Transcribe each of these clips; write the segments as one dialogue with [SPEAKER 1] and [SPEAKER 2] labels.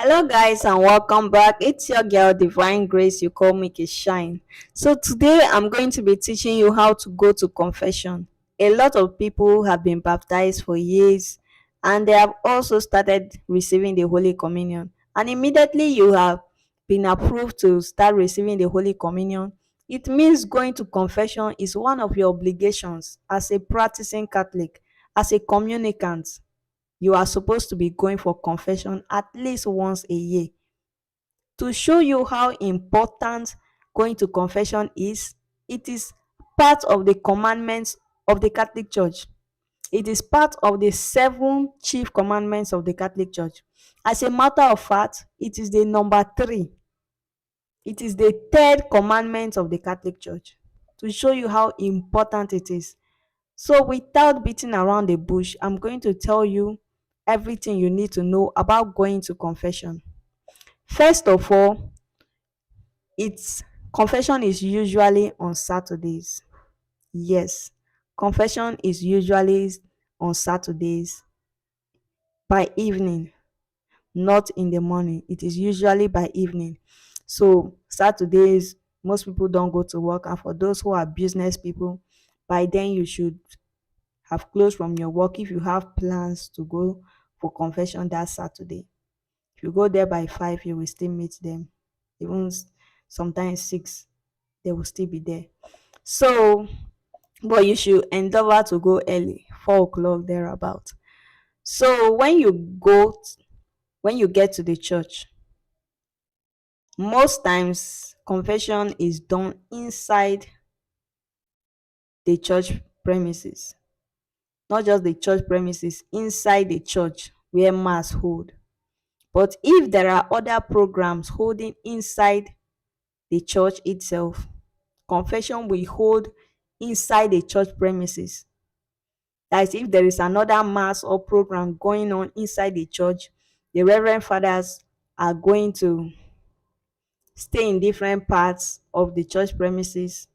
[SPEAKER 1] Hello, guys, and welcome back. It's your girl, Divine Grace. You call me Shine. So, today I'm going to be teaching you how to go to confession. A lot of people have been baptized for years and they have also started receiving the Holy Communion. And immediately you have been approved to start receiving the Holy Communion, it means going to confession is one of your obligations as a practicing Catholic, as a communicant. You are supposed to be going for confession at least once a year. To show you how important going to confession is, it is part of the commandments of the Catholic Church. It is part of the seven chief commandments of the Catholic Church. As a matter of fact, it is the number three. It is the third commandment of the Catholic Church, to show you how important it is. So, without beating around the bush, I'm going to tell you everything you need to know about going to confession. First of all, it's confession is usually on Saturdays. Yes, confession is usually on Saturdays by evening, not in the morning. It is usually by evening. So, Saturdays, most people don't go to work, and for those who are business people, by then you should have closed from your work if you have plans to go for confession that Saturday. If you go there by 5, you will still meet them. Even sometimes 6, they will still be there. So, but you should endeavor to go early, 4 o'clock thereabout. So when you get to the church, most times confession is done inside the church premises. Not just the church premises, inside the church where mass hold. But if there are other programs holding inside the church itself, confession will hold inside the church premises. That is, if there is another mass or program going on inside the church, the reverend fathers are going to stay in different parts of the church premises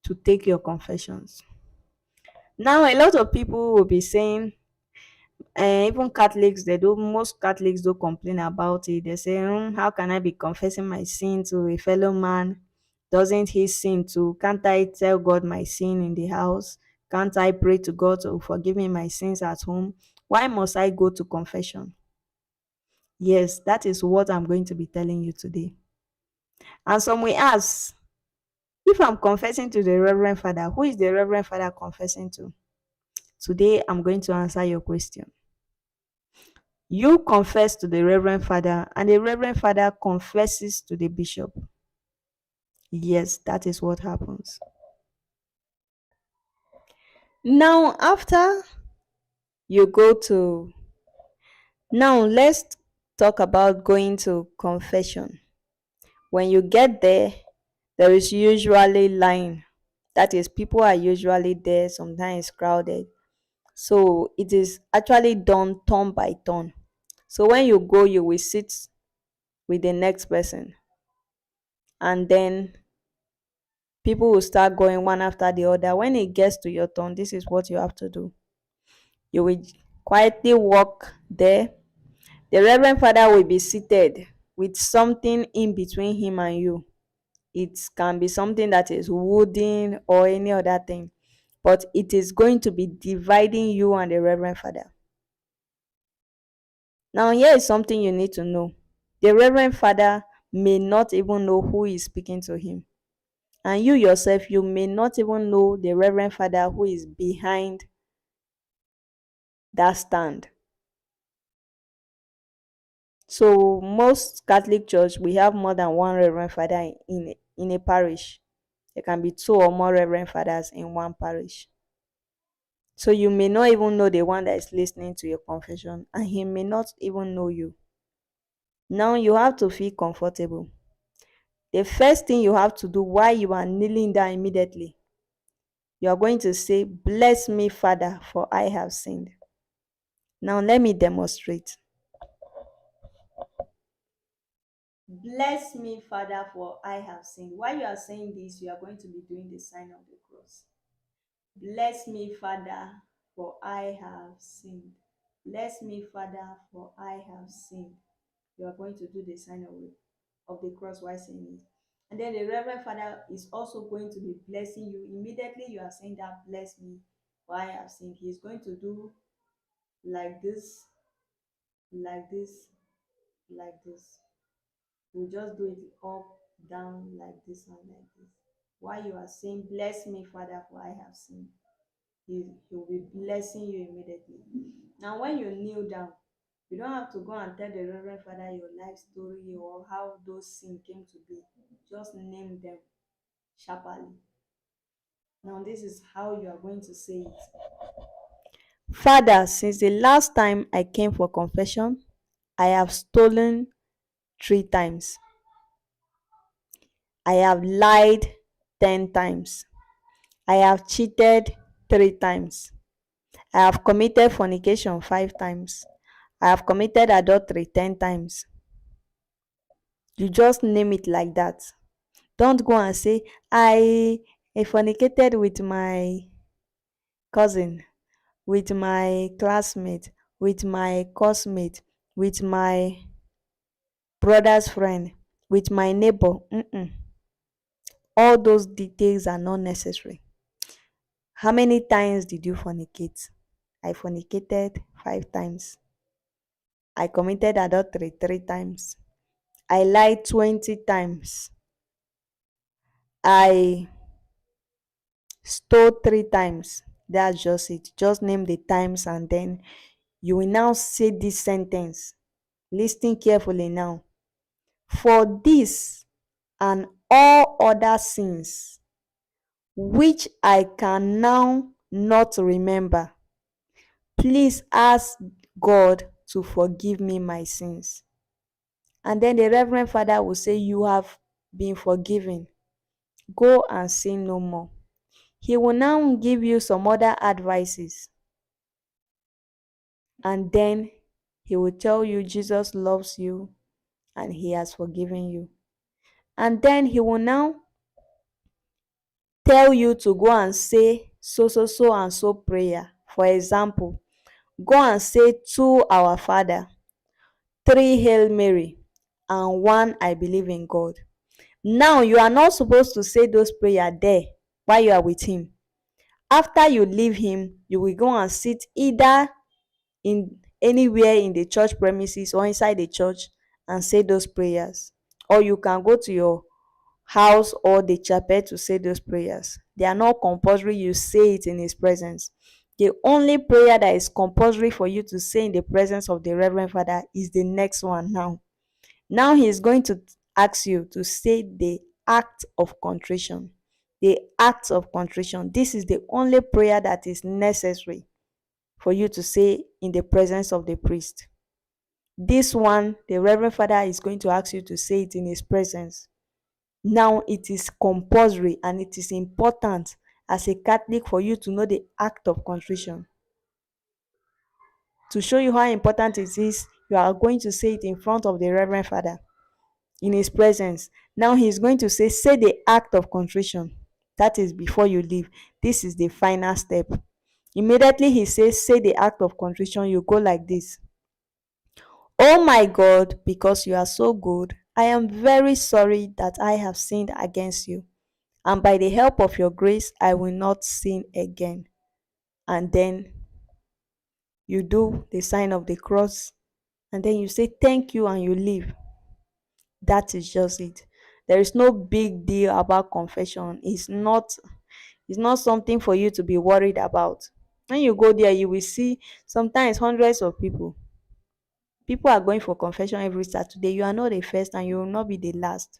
[SPEAKER 1] to take your confessions. Now, a lot of people will be saying, even Catholics, most Catholics do complain about it. They say, how can I be confessing my sin to a fellow man? Doesn't he sin too? Can't I tell God my sin in the house? Can't I pray to God to forgive me my sins at home? Why must I go to confession? Yes, that is what I'm going to be telling you today. And some will ask, if I'm confessing to the Reverend Father, who is the Reverend Father confessing to? Today, I'm going to answer your question. You confess to the Reverend Father, and the Reverend Father confesses to the bishop. Yes, that is what happens. Now, after you go to, now let's talk about going to confession. When you get there, there is usually line. That is, people are usually there, sometimes crowded. So it is actually done turn by turn. So when you go, you will sit with the next person, and then people will start going one after the other. When it gets to your turn, this is what you have to do. You will quietly walk there. The Reverend Father will be seated with something in between him and you. It can be something that is wooden or any other thing, but it is going to be dividing you and the Reverend Father. Now, here is something you need to know. The Reverend Father may not even know who is speaking to him. And you yourself, you may not even know the Reverend Father who is behind that stand. So most Catholic church, we have more than one Reverend Father in a parish. There can be 2 or more Reverend Fathers in one parish. So you may not even know the one that is listening to your confession, and he may not even know you. Now you have to feel comfortable. The first thing you have to do while you are kneeling down immediately, you are going to say, "Bless me, Father, for I have sinned." Now let me demonstrate. Bless me, Father, for I have sinned. While you are saying this, you are going to be doing the sign of the cross. Bless me, Father, for I have sinned. Bless me, Father, for I have sinned. you are going to do the sign of the cross while saying it. And then the Reverend Father is also going to be blessing you. Immediately you are saying that, bless me, for I have sinned. He is going to do like this, like this, like this. We'll just do it up, down, like this, and like this. While you are saying, bless me, Father, for I have sinned, he will be blessing you immediately. Now, when you kneel down, you don't have to go and tell the Reverend Father your life story or how those sins came to be. Just name them sharply. Now, this is how you are going to say it. Father, since the last time I came for confession, I have stolen 3 times. I have lied 10 times. I have cheated 3 times. I have committed fornication 5 times. I have committed adultery 10 times. You just name it like that. Don't go and say, I fornicated with my cousin, with my classmate, with my coursemate, with my brother's friend, with my neighbor. All those details are not necessary. How many times did you fornicate? I fornicated 5 times. I committed adultery 3 times. I lied 20 times. I stole 3 times. That's just it. Just name the times and then you will now say this sentence. Listen carefully now. For this and all other sins which I can now not remember, please ask God to forgive me my sins. And then the Reverend Father will say, you have been forgiven. Go and sin no more. He will now give you some other advices. And then he will tell you Jesus loves you and he has forgiven you. And then he will now tell you to go and say so and so prayer. For example, go and say 2 Our Father, 3 Hail Mary, and 1 I believe in God. Now you are not supposed to say those prayers there while you are with him. After you leave him, you will go and sit either in anywhere in the church premises or inside the church and say those prayers. Or you can go to your house or the chapel to say those prayers. They are not compulsory you say it in his presence. The only prayer that is compulsory for you to say in the presence of the Reverend Father is the next one now. Now he is going to ask you to say the act of contrition. The act of contrition. This is the only prayer that is necessary for you to say in the presence of the priest. This one, the Reverend Father is going to ask you to say it in his presence. Now it is compulsory and it is important as a Catholic for you to know the act of contrition. To show you how important it is, you are going to say it in front of the Reverend Father in his presence. Now he is going to say the act of contrition. That is before you leave. This is the final step. Immediately he says, say the act of contrition, you go like this. Oh my God, because you are so good, I am very sorry that I have sinned against you. And by the help of your grace, I will not sin again. And then you do the sign of the cross. And then you say thank you and you leave. That is just it. There is no big deal about confession. It's not something for you to be worried about. When you go there, you will see sometimes hundreds of people. People are going for confession every Saturday. You are not the first and you will not be the last.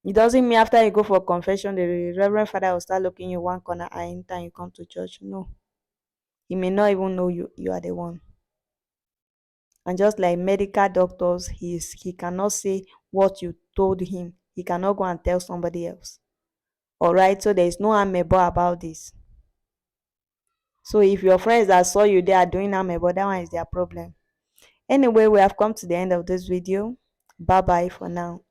[SPEAKER 1] It doesn't mean after you go for confession, the Reverend Father will start looking in one corner and anytime you come to church. No. He may not even know you are the one. And just like medical doctors, he cannot say what you told him. He cannot go and tell somebody else. Alright, so there is no amebo about this. So if your friends that saw you there are doing amebo, that one is their problem. Anyway, we have come to the end of this video. Bye bye for now.